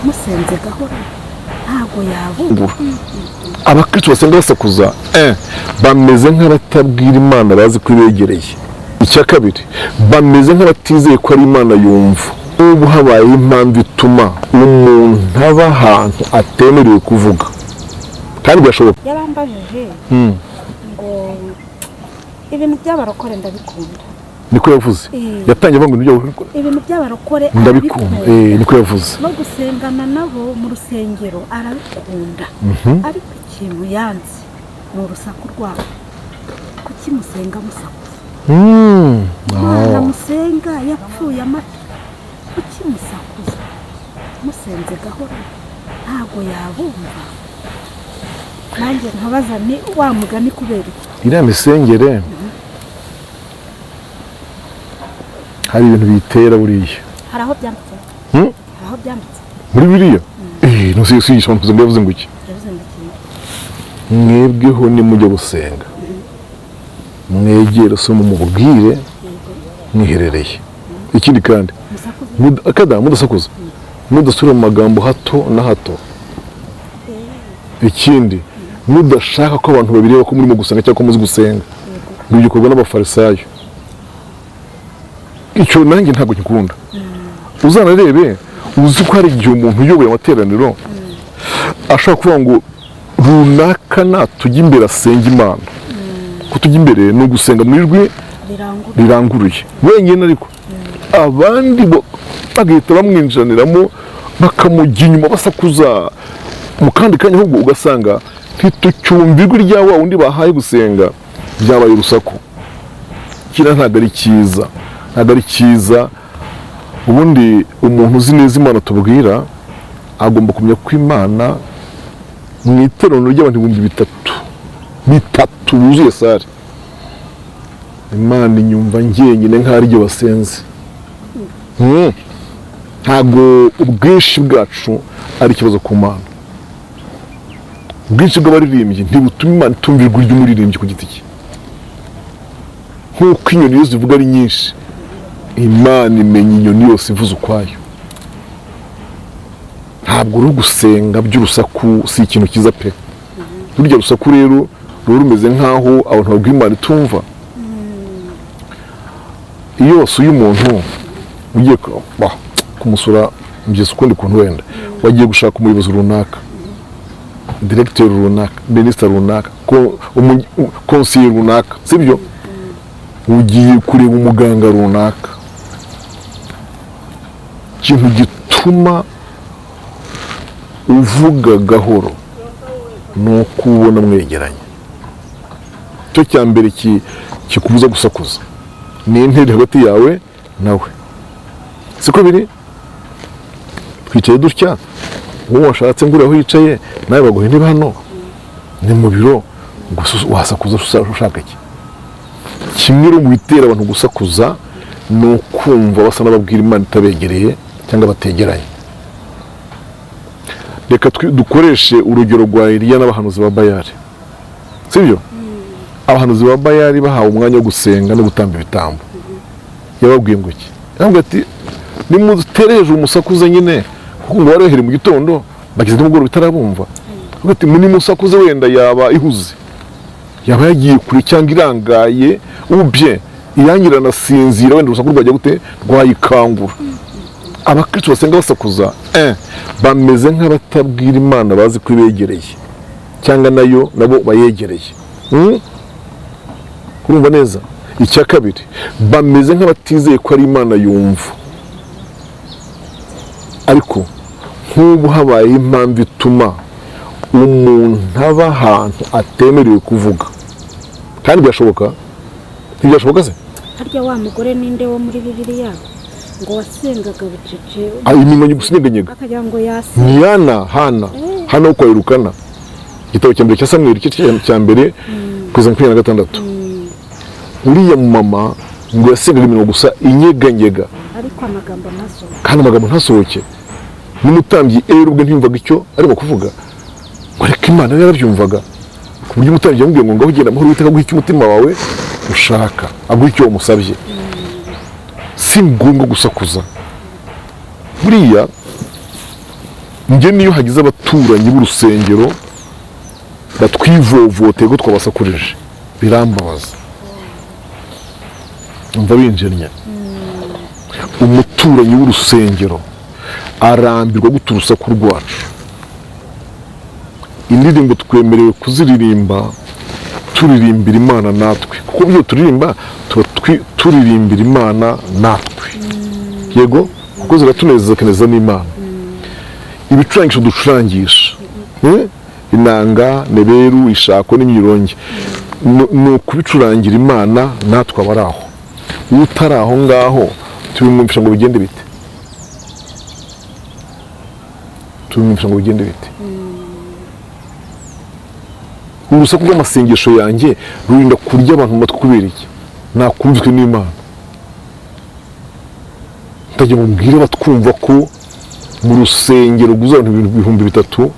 musenze gahoro ntabwo yabura. Abakristo basenga basakuza bameze nk'abatabwira Imana bazi ko ibegereye. Icya kabiri, bameze nk'abatizeye ko ari Imana yumva. Ubu habaye impamvu ituma umuntu aba ahantu atemerewe kuvuga kandi byashoboka. Yarambajije ngo ibintu by'abarokore ndabikunda. Niko yavuze. Yatangiye avuga ngo ibintu by'abarokore ndabikunda. Niko yavuze. No gusengana nabo mu rusengero arabikunda. Ariko ikintu yanze ni urusaku rwabo. Kuki musenga musakuza? Mwana musenga yapfuye amata. Kuki musakuza? Musenze gahoro ntabwo yabumva. Nanjye nkabaza ni wa mugani kubera iki? Iriya misengere hari ibintu bitera buriya. Hari aho byanditse? Hari aho byanditse? Muri biriya? Ntusigisha abantu kuzenda yavuze ngo iki? Mwebweho nimujya gusenga mwegere so mumubwire mwiherereye. Ikindi kandi mudasakuza, mudasubira mu magambo hato na hato. Ikindi mudashaka ko abantu babireba ko murimo gusenga cyangwa ko muzi gusenga. Ibyo bikorwa n'abafarisayo. Icyo nanjye ntabwo nkikunda. Uzanarebe uzi ko hari igihe umuntu uyoboye amateraniro ashobora kuvuga ngo runaka natujya imbere asenga Imana. Kutujya imbere ni ugusenga mu ijwi riranguruye wenyine, ariko abandi bagahita bamwinjiraniramo bakamujya inyuma basakuza mu kandi kanya, ahubwo ugasanga ntitucyumva ijwi rya wa wundi bahaye gusenga, byabaye urusaku. Kira ntabwo ari cyiza, ntabwo ari cyiza. Ubundi umuntu uzi neza Imana tubwira agomba kumenya ko Imana mu iteraniro ry'abantu 3,000 buzuye sare, Imana inyumva njyenyine nk'ari ryo basenze. Ntabwo ubwinshi bwacu ari ikibazo ku Mana. Ubwinshi bw'abaririmbyi ntibutuma Imana itumva ijwi ry'umuririmbyi ku giti cye. Nk'uko inyoni iyo zivuga ari nyinshi, Imana imenya inyoni yose ivuze ukwayo. Ntabwo uri gusenga by'urusaku si ikintu cyiza pe. Burya rusaku rero ruba rumeze nk'aho abantu babwira Imana itumva. Iyo wasuye umuntu ugiye kumusura mugeze ukundi kuntu, wenda wagiye gushaka umuyobozi runaka, directeur runaka, minister runaka, conseiller runaka, sibyo? Ugiye kureba umuganga runaka, ikintu gituma uvuga gahoro nuko ubona mwegeranye. Cyo cya mbere kikubuza gusakuza ni intera hagati yawe nawe. Siko biri? Twicaye dutya, wowe washatse ngure aho yicaye, nawe baguhe niba hano ni mu biro, wasakuza ushaka iki? Kimwe mu bitera abantu gusakuza ni ukumva basa n'ababwira Imana itabegereye cyangwa bategeranye. Reka dukoreshe urugero rwa Eliya n'abahanuzi ba Bayali, sibyo? Abahanuzi ba Bayali bahawe umwanya wo gusenga no gutamba ibitambo. Yababwiye ngo iki? Yababwiye ati nimutereje umusakuze nyine kuko ngo warohere mu gitondo bageze n'umugoroba bitarabumva. Yababwiye ati nimusakuze wenda yaba ihuze, yaba yagiye kure cyangwa irangaye, ubye iyangira nasinzira wenda urusaku rwajya gute rwayikangura. Abakristo basenga basakuza bameze nk'abatabwira Imana bazi ko ibegereye cyangwa nayo nabo bayegereye. Urumva neza? Icya kabiri, bameze nk'abatizeye ko ari Imana yumva. Ariko nk'ubu habaye impamvu ituma umuntu aba ahantu atemerewe kuvuga kandi byashoboka. Ntibyashoboka se? Harya wa mugore ninde wo muri Bibiliya ngo wasengaga bucece iminwa gusinyeganyega akagira ngo yase ni Hana uko yirukana. Igitabo cya mbere cya Samuel cya mbere kuza 26. Uriya mama ngo yasengaga iminwa gusa inyeganyega, ariko amagambo ntasohoke, kandi amagambo ntasohoke. N'umutambyi ubwe ntiyumvaga icyo arimo kuvuga, ariko Imana yarabyumvaga. Ku buryo umutambyi yamubwiye ngo ngaho ugenda amahoro, Uwiteka aguha icyo umutima wawe ushaka, aguha icyo wamusabye. Si ngombwa gusakuza. Buriya njye niyo hagize abaturanyi b'urusengero batwivovoteye ko twabasakurije birambabaza, umva binjennye. Umuturanyi w'urusengero arambirwa guta urusaku rwacu. Indirimbo twemerewe kuziririmba turirimbira Imana natwe, kuko byo turirimba tuba turirimbira Imana natwe, yego, kuko ziratunezeza kaneza n'Imana. Ibicurangisho ducurangisha, inanga, neberu, ishako n'imyironge, ni ukubicurangira Imana natwe abari aho. Utari aho ngaho tubimwumvisha ngo bigende bite? Tubimwumvisha ngo bigende bite? Urusaku rw'amasengesho yanjye rurinda kurya abantu mu matwi kubera iki? Nakumvizwe n'Imana. Ndagira ngo mbwire batwumva ko mu rusengero guza abantu 3,000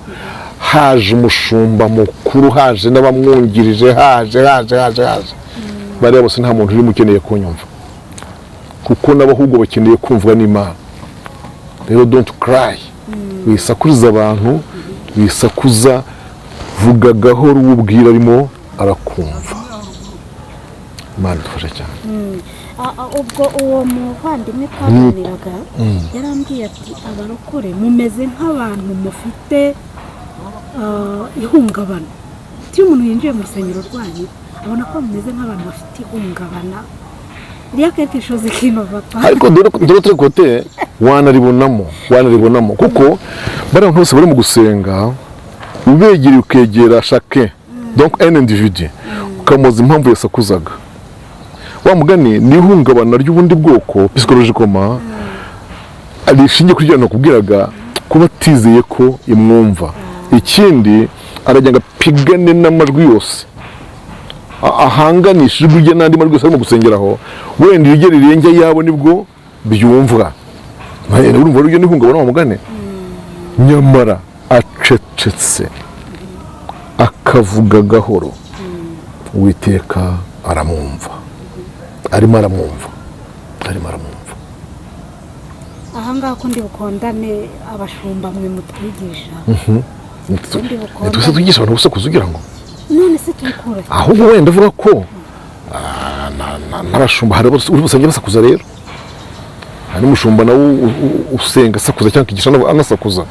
haje umushumba mukuru, haje n'abamwungirije, haje bariya bose nta muntu urimo ukeneye kunyumva, kuko n'abahubwo bakeneye kumvwa n'Imana. Rero don't cry, wisakuriza abantu, wisakuza, vuga gahoro ubwira arimo arakumva. Imana idufashe cyane. Ubwo uwo muvandimwe twaganiraga yarambwiye ati abarokore mumeze nk'abantu mufite ihungabana. Iyo umuntu yinjiye mu rusengero rwanyu abona ko mumeze nk'abantu bafite ihungabana riya kenshi ishoze kinova. Ariko dore kote wanaribonamo kuko bari bose bari mu gusenga, ubegera ukegera chacun, donc un individu, ukamuza impamvu yasakuzaga. Wa mugani ni ihungabana ry'ubundi bwoko psychologiquement alishingiye kuri byo nakubwiraga, kuba atizeye ko imwumva. Ikindi arajya agapigane n'amajwi yose, ahanganisha ijwi rye n'andi majwi yose arimo gusengeraho, wenda iryo rirenge yabo nibwo byumvwa. Urumva ryo ni ihungabana wa mugani. Nyamara acecetse akavuga gahoro, Uwiteka aramwumva, arimo aramwumva. Ahangaha ko ndi bukondane abashumba mwe mutwigisha. Twese twigisha abantu gusa kuzugira ngo none se tubikura ahubwo wenda avuga ko n'abashumba hari uri busenge basakuza. Rero hari umushumba nawe usenga asakuza cyangwa igisha anasakuza.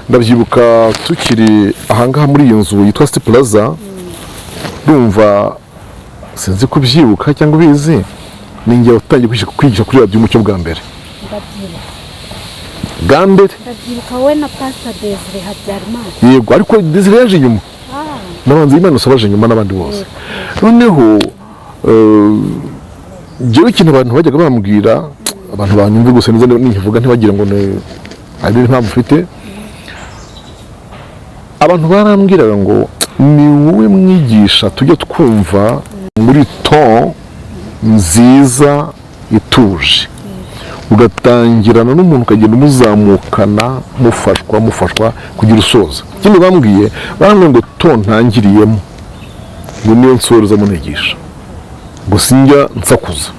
Ndabyibuka tukiri ahangaha muri iyi nzu yitwa City Plaza, ndumva sinzi kubyibuka cyangwa ubizi, ninjye watangiye kwigisha kuri radio Umucyo bwa mbere. Ndabyibuka we na Pastor Desire Habyarimana. Yego, ariko Desire yaje nyuma. Nabanze Imana usabaje nyuma n'abandi bose. Noneho jewe ikintu abantu bajyaga bambwira, abantu banyumva gusa neza ninkivuga ntibagira ngo ari impamvu ufite. Abantu barambwiraga ngo ni wowe mwigisha tujya twumva muri ton nziza ituje, ugatangirana n'umuntu ukagenda umuzamukana mufashwa kugira usoza. Ikindi bambwiye ngo ton ntangiriyemo ngo niyo nsoreza munegisha, ngo sinjya nsakuza.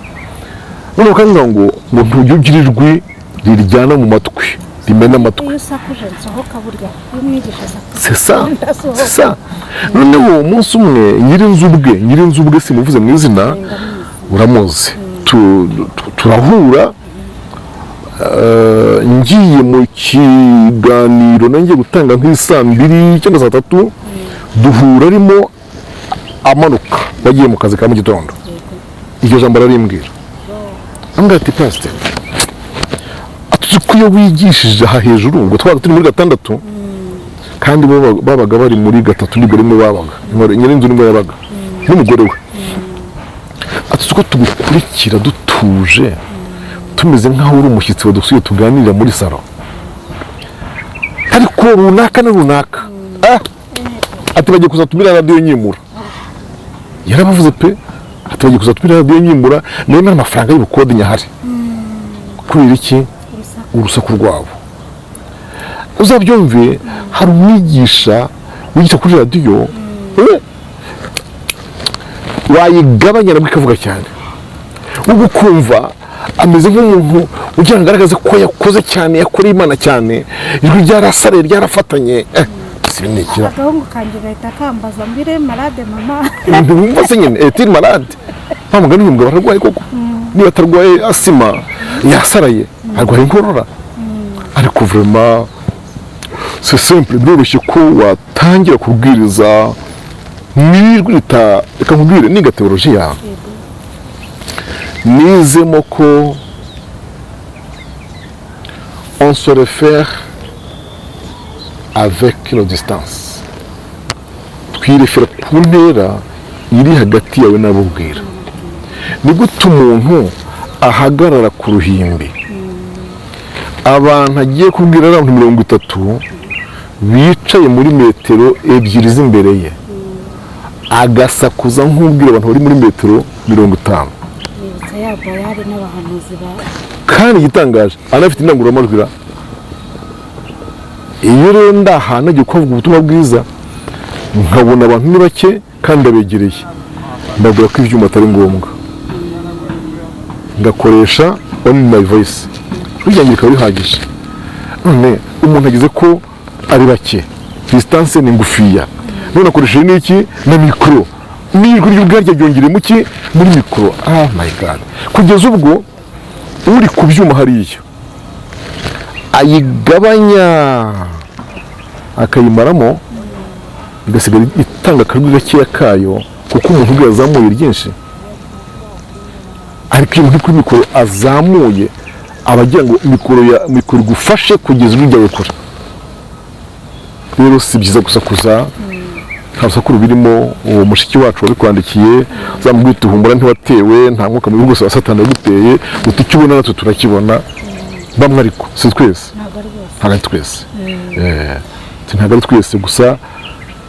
Noneho kandi ngo ntujye ugira ijwi riryana mu matwi, rimena amatwi. Iyo usakuje nsohoka burya umwigisha asakuza. C'est ça. Noneho umunsi umwe nyirinzu ubwe simuvuze mu izina, uramuzi, turahura, ngiye mu kiganiro nanjye gutanga nk'isa 2 cyangwa 3, duhura arimo amanuka bagiye mu kazi ka mu gitondo. Iryo jambo ararimbwira, ambwira ati Pastor, atuzi ko iyo wigishije aha hejuru ngo twabaga turi muri 6 kandi babaga bari muri 3 nibwo rimwe babaga, nyirinzu nimwe yabaga n'umugore we. Atuzi ko tugukurikira dutuje, tumeze nk'aho uri umushyitsi wadusuye tuganirira muri salo, ariko runaka na runaka ati bagiye kuzatumira radio Nyimura. Yarabavuze pe, ati bagiye kuzatumira radio Nyimura, nayo n'amafaranga y'ubukode nyahari. Kubera iki? Urusaku rwabo. Uzabyumve, hari umwigisha wigisha kuri radio wayigabanya nabwo ikavuga cyane, ubu kumva ameze nk'umuntu ugira ngo agaragaze ko yakoze cyane, yakoreye Imana cyane, ijwi ryarasaraye ryarafatanye. Sinikira agahungu kanjye gahita kambaza mbire malade mama. Ndumva se nyine etiri malade. Mpamagana uyu mugabo ararwaye koko. Niba atarwaye asima yasaraye, arwaye inkorora. Ariko vraiment c'est simple, biroroshye ko watangira kubwiriza n'ijwi reka nkubwire niga teologiya. Nizemo ko on se réfère avec nos distances. Twirefera ku ntera iri hagati yawe n'abubwira. Ni gute umuntu ahagarara ku ruhimbi, abantu agiye kubwira abantu 30 bicaye muri metero 2 z'imbere ye, agasakuza nk'ubwira abantu bari muri metero 50. Yari n'abahanuzi ba kandi igitangaje anafite indangururamajwi. Iyo rero ndahantu agiye kuvuga ubutumwa bwiza, nkabona abantu ni bake kandi abegereye, ndabwira ko ibyuma atari ngombwa, ngakoresha only my voice, bijyanye bikaba bihagije. None umuntu agize ko ari bake, distance ni ngufiya, none akoresheje n'iki na mikoro, n'ijwi ry'ubwaryo ryongereye muki muri mikoro. My God, kugeza ubwo uri ku byuma hariya ayigabanya akayimaramo, igasigara itanga akajwi gakeya kayo, kuko umuntu ubwo yazamuye ryinshi. Ariko iyo umuntu kuri mikoro azamuye, abagira ngo mikoro igufashe kugeza ijwi ryawe kure. Rero si byiza gusakuza, nta rusakuru birimo. Uwo mushiki wacu wabikwandikiye uzamubwira uti humura ntiwatewe, nta mwuka mubi wose wa Satani yaguteye, uti icyo ubona natwe turakibona. Bamwe ariko si twese, ntabwo ari twese, ntabwo ari twese gusa,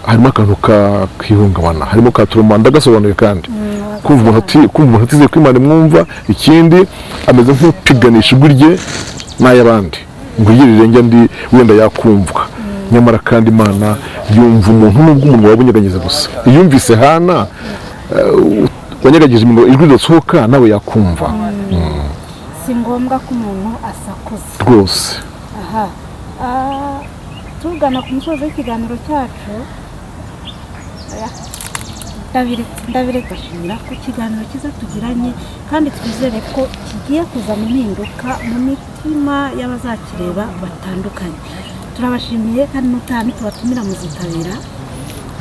harimo akantu kihungabana, harimo ka turumanda gasobanuye, kandi kumva umuntu atizeye ko Imana imwumva. Ikindi ameze nk'upiganisha ijwi rye n'ay'abandi ngo yirirenge ndi wenda yakumvwa, nyamara kandi Imana yumva umuntu nubwo umuntu waba unyeganyeze gusa. Iyumvise Hana wanyegagije ijwi ridasohoka, nawe yakumva. Si ngombwa ko umuntu asakuza rwose. Tugana ku musozi w'ikiganiro cyacu, ndabireka bashimira ku kiganiro cyiza tugiranye, kandi twizere ko kigiye kuzana impinduka mu mitima y'abazakireba batandukanye. Turabashimiye kandi n'utaha tubatumira muzitabira.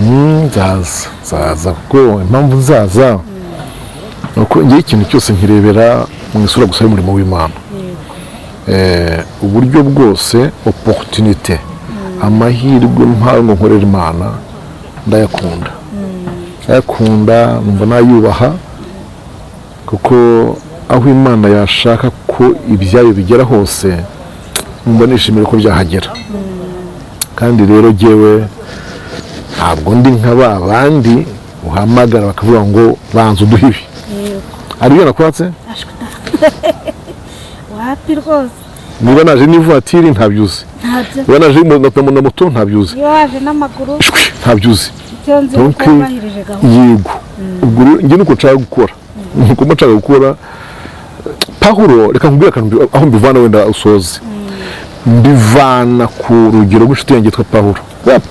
Nzaza kuko impamvu nzaza nuko ngiye ikintu cyose nkirebera mu isura gusa y'umurimo w'Imana. Uburyo bwose opportunité, amahirwe mpawe ngo nkorera Imana ndayakunda, numva nayubaha, kuko aho Imana yashaka ko ibyayo bigera hose, numva nishimira ko byahagera. Kandi rero jyewe ntabwo ndi nka ba bandi uhamagara bakavuga ngo banza uduhe ibi. Ariyo nakwatse wapi rwose. Niba naje n'ivatiri ntabyuzi, niba naje na moto ntabyuzi, iyo waje n'amaguru ntabyuzi. icyo nzi ko wubahirije gahunda. Yego, ubwo njye nuko nshaka gukora, nuko nshaka gukora. Pawulo, reka nkubwire akantu aho mbivana wenda usoze. Mbivana ku rugero rw'inshuti yanjye yitwa Pawulo.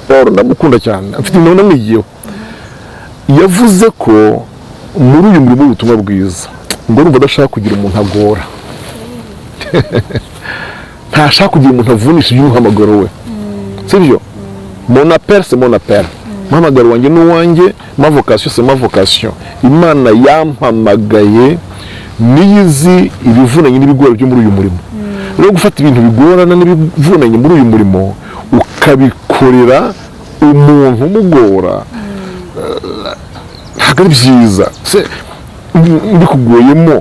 Pawulo ndamukunda cyane, afite ibintu namwigiyeho. Yavuze ko muri uyu murimo w'ubutumwa bwiza, ngo urumva adashaka kugira umuntu agora, ntashaka kugira umuntu avunisha iby'umuhamagaro we, sibyo? Mon appel c'est mon appel, umuhamagaro wanjye n'uwanjye, ma vocation c'est ma vocation. Imana yampamagaye niyizi ibivunanye n'ibigora byo muri uyu murimo. Rero gufata ibintu bigorana n'ibivunanye muri uyu murimo ukabikorera umuntu umugora, ntabwo ari byiza. Mbikugoyemo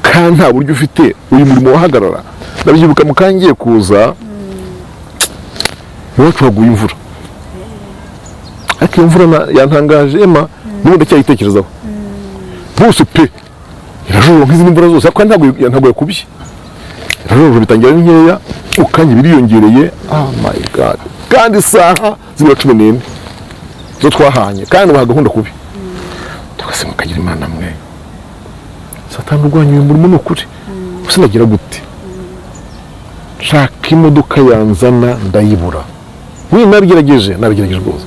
kandi nta buryo ufite, uyu murimo wahagarara. Ndabyibuka mukangiye kuza iwacu haguye imvura, ariko iyo mvura yantangaje Emma, n'ubundi ndacyayitekerezaho bose pe. Irajoro nk'izindi mvura zose, ariko ntabwo yakubye. Irajoro bitangira ari nkeya, ukanye biriyongereye. My God, kandi isaha zibura 14 zo twahanye, kandi ubaha gahunda kubi. Tukase mukagira Imana mwe, Satani urwanya uyu murimo n'ukuri. gusa nagira gute nshaka imodoka yanzana ndayibura nabigerageje rwose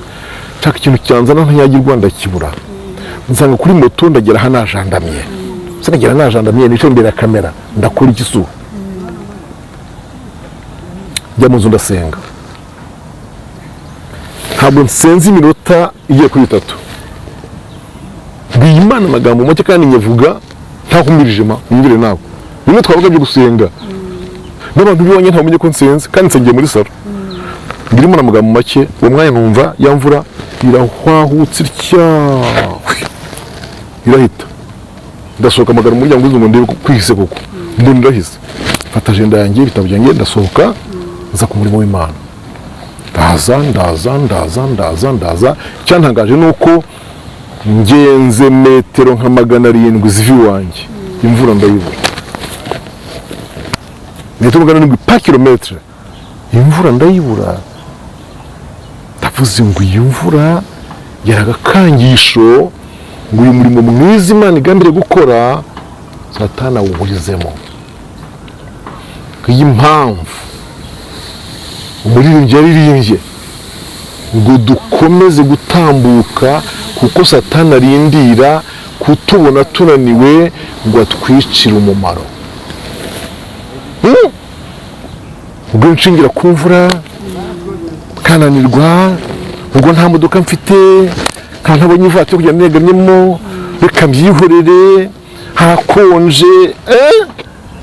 nshaka ikintu cyanzana ntanyagirwa ndakibura nsanga kuri moto ndagera aha najandamye sinagera najandamye nicaye imbere ya kamera ndakora igisura njya mu nzu ndasenga ntabwo nsenze iminota igiye kuri 3 bwiye Imana amagambo make kandi nyavuga ntahumirije mwumvire nawe bimwe twavuga byo gusenga n'abantu bibonye ntamenye ko nsenze kandi nsengeye muri salo birimo n'amagambo make uwo mwanya numva yamvura irahwahutse itya irahita ndasohoka amagara mu muryango ngo ndebe kwihise koko mbona irahise mfata agenda yanjye ibitabo byanjye ndasohoka nza ku murimo w'Imana ndaza cyantangaje nuko ngenze metero nka 700 zivi wanjye imvura ndayibura metero 700 pa kilometre imvura ndayibura ndavuze ngo iyi mvura yaragakangisho ngo uyu murimo mwiza Imana igambire gukora Satani awuburizemo iyi mpamvu umuririmbyi yaririmbye ngo dukomeze gutambuka kuko Satani arindira kutubona tunaniwe ngo atwicire umumaro ubwo nshingira ku mvura kananirwa ubwo nta modoka mfite kandi ntabonye ivatiri kugira ngo negamyemo reka mbyihorere harakonje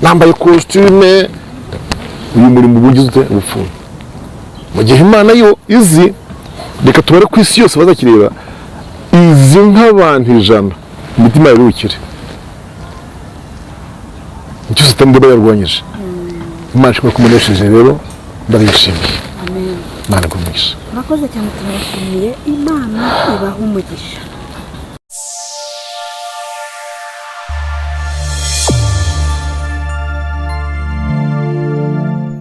nambaye costume uyu murimo ubugize ute ubupfuye mu gihe Imana yo izi reka tubare ku isi yose bazakireba izi nk'abantu 100 imitima yaruhukire icyo Satani ndeba yarwanyije Imana ishobora kumunesheje rero ndabishimiye Imana igumisha murakoze cyane turabashimiye Imana ibaha umugisha.